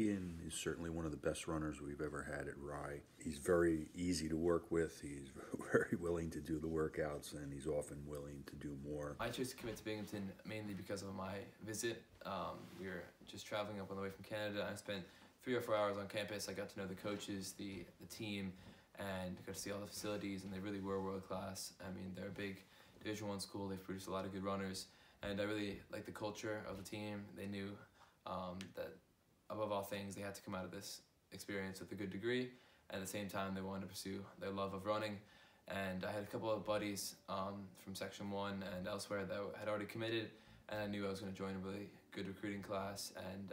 Cian is certainly one of the best runners we've ever had at Rye. He's very easy to work with. He's very willing to do the workouts, and he's often willing to do more. I chose to commit to Binghampton mainly because of my visit. We were just traveling up on the way from Canada. I spent 3 or 4 hours on campus. I got to know the coaches, the team, and got to see all the facilities, and they really were world class. I mean, they're a big Division I school. They've produced a lot of good runners, and I really like the culture of the team. They knew that above all things, they had to come out of this experience with a good degree. At the same time, they wanted to pursue their love of running. And I had a couple of buddies from Section 1 and elsewhere that had already committed, and I knew I was going to join a really good recruiting class. And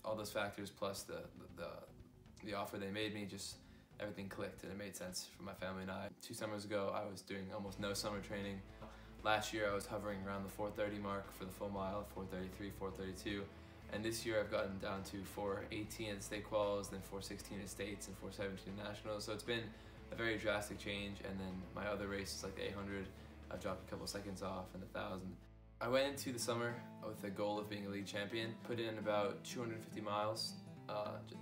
all those factors plus the offer they made me, just everything clicked and it made sense for my family and I. 2 summers ago, I was doing almost no summer training. Last year, I was hovering around the 4:30 mark for the full mile, 4:33, 4:32. And this year I've gotten down to 4:18 at the state quals, then 4:16 at states, and 4:17 at nationals. So it's been a very drastic change. And then my other races like the 800, I've dropped a couple seconds off, and the 1,000. I went into the summer with the goal of being a league champion. Put in about 250 miles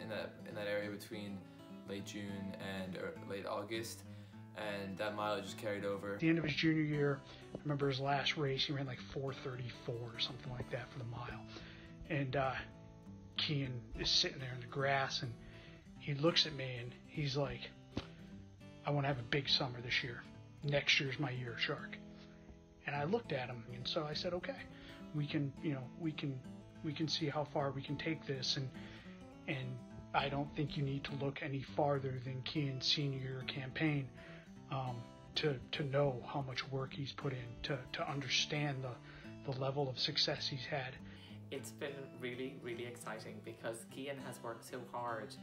in that area between late June and late August. And that mileage just carried over. At the end of his junior year, I remember his last race, he ran like 4:34 or something like that for the mile. And Cian is sitting there in the grass, and he looks at me and he's like, I want to have a big summer this year. Next year's my year, Shark. And I looked at him, and so I said, okay, we can see how far we can take this, and I don't think you need to look any farther than Cian's senior year campaign to know how much work he's put in, to understand the level of success he's had. It's been really, really exciting because Cian has worked so hard,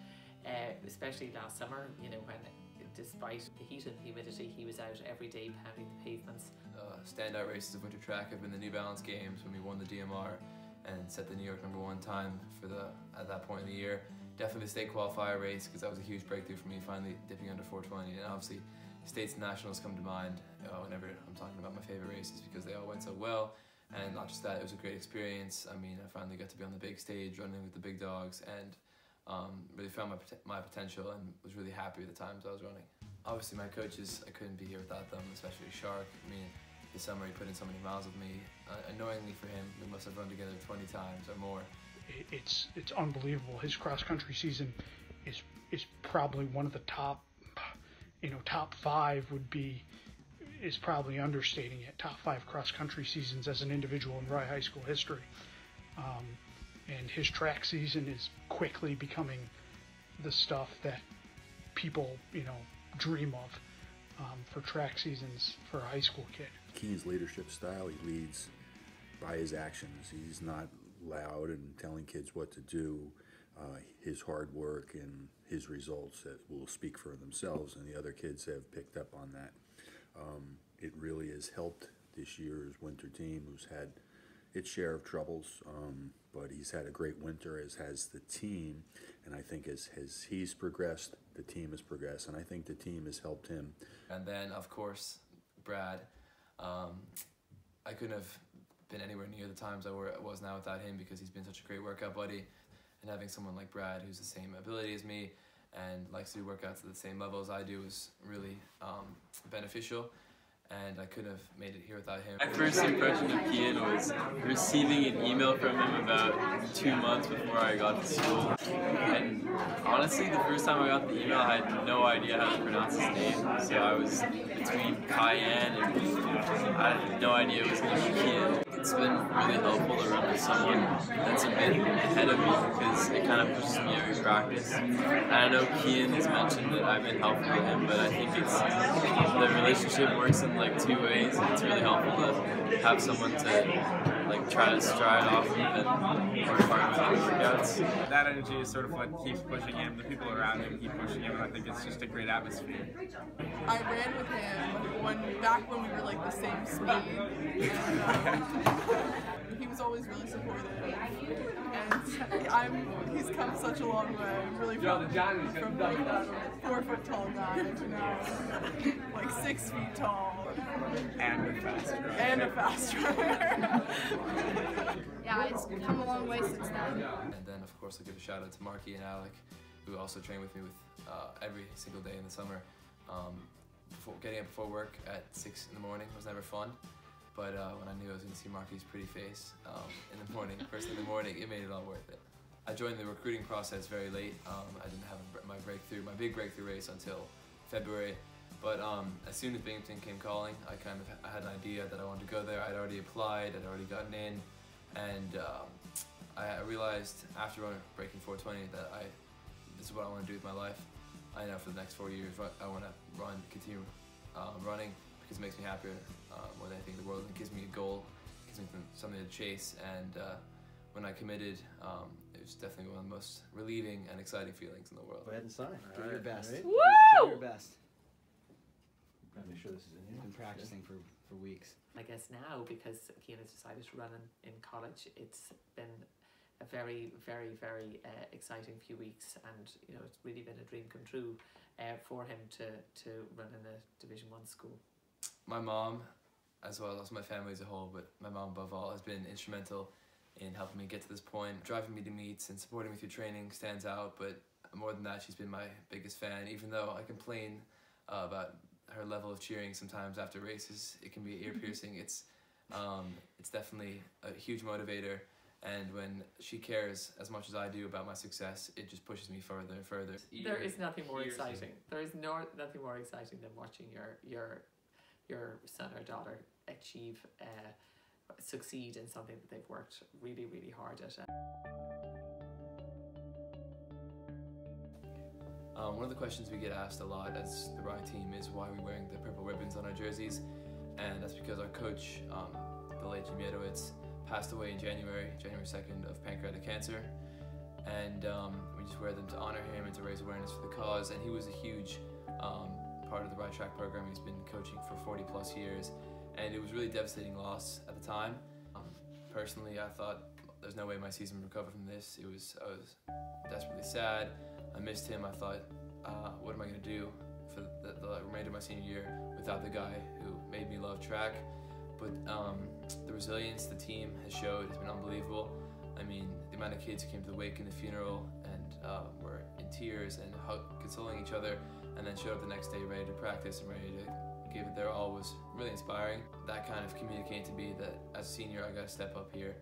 especially last summer, you know, when despite the heat and humidity, he was out every day pounding the pavements. Standout races of winter track have been the New Balance Games when we won the DMR and set the New York #1 time at that point in the year. Definitely the state qualifier race, because that was a huge breakthrough for me, finally dipping under 4:20. And obviously states and nationals come to mind whenever I'm talking about my favorite races, because they all went so well. And not just that, it was a great experience. I mean, I finally got to be on the big stage, running with the big dogs, and really found my potential, and was really happy at the times I was running. Obviously my coaches, I couldn't be here without them, especially Shark. I mean, this summer he put in so many miles with me. Annoyingly for him, we must have run together 20 times or more. It's unbelievable. His cross-country season is probably one of the top 5 is probably understating it. Top 5 cross-country seasons as an individual in Rye High School history. And his track season is quickly becoming the stuff that people, dream of for track seasons for a high school kid. Cian's leadership style, he leads by his actions. He's not loud and telling kids what to do. His hard work and his results that will speak for themselves, and the other kids have picked up on that. It really has helped this year's winter team, who's had its share of troubles, but he's had a great winter, as has the team, and I think as he's progressed, the team has progressed, and I think the team has helped him. And then, of course, Brad. I couldn't have been anywhere near the times I was now without him, because he's been such a great workout buddy, and having someone like Brad who's the same ability as me and likes to do workouts at the same level as I do is really beneficial. And I couldn't have made it here without him. My first impression of Cian was receiving an email from him about 2 months before I got to school. And honestly, the first time I got the email, I had no idea how to pronounce his name. So I was between Cayenne and I had no idea it was going to be Cian. It's been really helpful to run with someone that's a bit ahead of me, because it kind of pushes me every practice. And I know Cian has mentioned that I've been helpful to him, but I think the relationship works in like 2 ways. It's really helpful to have someone to try to stride off with and work hard with the workouts. That energy is sort of what keeps pushing him. The people around him keep pushing him, and I think it's just a great atmosphere. I ran with him back when we were like the same speed, and he was always really supportive. And he's come such a long way, really from like that 4 foot tall guy to now like 6 feet tall. And a fast runner. And a fast runner. yeah, it's come a long way since then. And then of course I'll give a shout out to Marky and Alec, who also train with me every single day in the summer. Getting up before work at 6 in the morning was never fun, but when I knew I was going to see Marky's pretty face in the morning, first thing in the morning, it made it all worth it. I joined the recruiting process very late. I didn't have my big breakthrough race until February, but as soon as Binghampton came calling, I had an idea that I wanted to go there. I'd already applied, I'd already gotten in, and I realized after breaking 420 that this is what I want to do with my life. I know for the next 4 years I want to continue running, because it makes me happier more than anything in the world. It gives me a goal, gives me something to chase, and when I committed, it was definitely one of the most relieving and exciting feelings in the world. Go ahead and sign. Give your best. Woo! Give your best. Make sure this is in here. Been practicing for weeks. I guess now, because Cian has decided to run in college, it's been a very, very, very exciting few weeks, and it's really been a dream come true for him to run in a Division 1 school. My mom, as well as my family as a whole, but my mom above all, has been instrumental in helping me get to this point. Driving me to meets and supporting me through training stands out, but more than that, she's been my biggest fan. Even though I complain about her level of cheering sometimes after races, it can be ear-piercing. It's definitely a huge motivator, and when she cares as much as I do about my success, it just pushes me further and further. There is nothing more exciting. There is nothing more exciting than watching your son or daughter succeed in something that they've worked really, really hard at. One of the questions we get asked a lot as the Rye team is why we're wearing the purple ribbons on our jerseys, and that's because our coach, the late Jim Yedowitz, passed away in January 2nd of pancreatic cancer, and we just wear them to honor him and to raise awareness for the cause. And he was a huge part of the Rye Track program. He's been coaching for 40+ years, and it was really devastating loss at the time. Personally, I thought there's no way my season would recover from this. I was desperately sad. I missed him. I thought, what am I going to do for the remainder of my senior year without the guy who made me love track? But the resilience the team has showed has been unbelievable. I mean, the amount of kids who came to the wake and the funeral and were in tears and consoling each other, and then showed up the next day ready to practice and ready to give it their all was really inspiring. That kind of communicated to me that as a senior I got to step up here,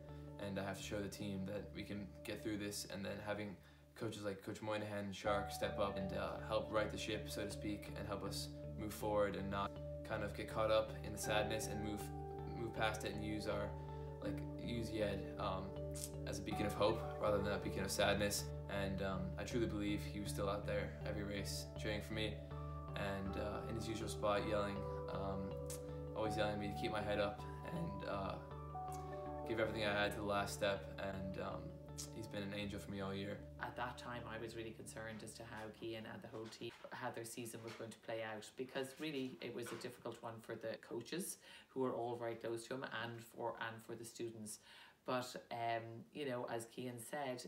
and I have to show the team that we can get through this, and then having coaches like Coach Moynihan and Shark step up and help right the ship, so to speak, and help us move forward and not kind of get caught up in the sadness, and move past it and use Yed as a beacon of hope rather than a beacon of sadness. And I truly believe he was still out there every race cheering for me, and in his usual spot yelling, always yelling at me to keep my head up and give everything I had to the last step, and he's been an angel for me all year. At that time, I was really concerned as to how Cian and the whole team, how their season was going to play out, because really it was a difficult one for the coaches, who were all very close to him, and for the students. But as Cian said,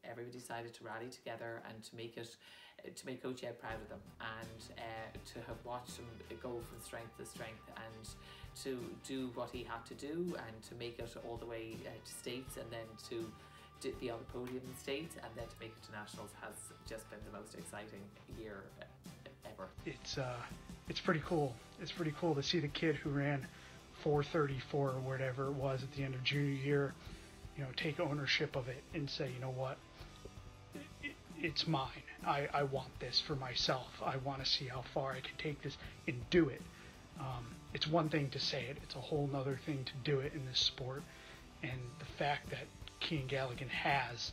everybody decided to rally together and to make Coach Ed proud of them, and to have watched him go from strength to strength, and to do what he had to do, and to make it all the way to states, and then to be on the podium in states, and then to make it to nationals has just been the most exciting year ever. It's pretty cool. It's pretty cool to see the kid who ran 4:34 or whatever it was at the end of junior year, take ownership of it and say, you know what, it's mine. I want this for myself. I want to see how far I can take this and do it. It's one thing to say it, it's a whole nother thing to do it in this sport. And the fact that Cian Galligan has,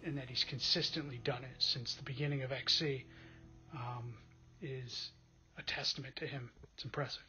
and that he's consistently done it since the beginning of XC, is a testament to him. It's impressive.